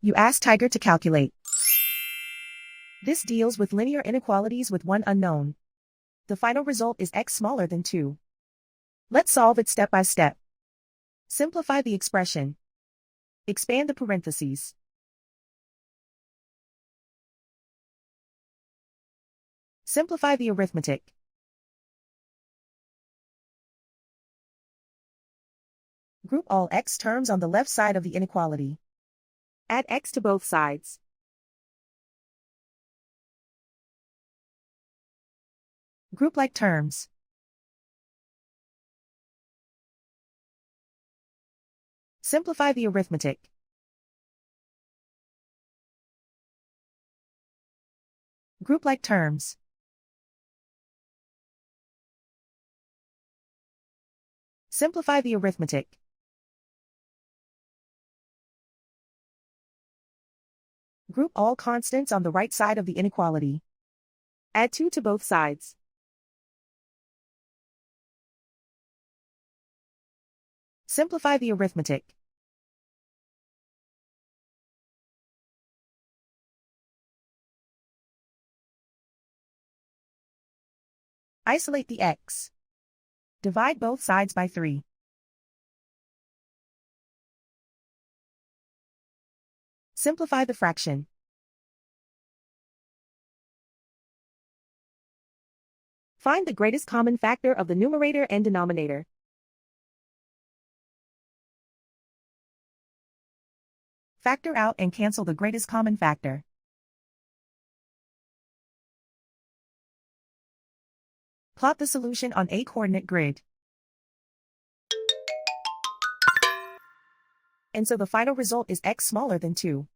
You ask Tiger to calculate. This deals with linear inequalities with one unknown. The final result is x smaller than 2. Let's solve it step by step. Simplify the expression. Expand the parentheses. Simplify the arithmetic. Group all x terms on the left side of the inequality. Add x to both sides. Group like terms. Simplify the arithmetic. Group like terms. Simplify the arithmetic. Group all constants on the right side of the inequality. Add 2 to both sides. Simplify the arithmetic. Isolate the x. Divide both sides by 3. Simplify the fraction. Find the greatest common factor of the numerator and denominator. Factor out and cancel the greatest common factor. Plot the solution on a coordinate grid. And so the final result is x smaller than 2.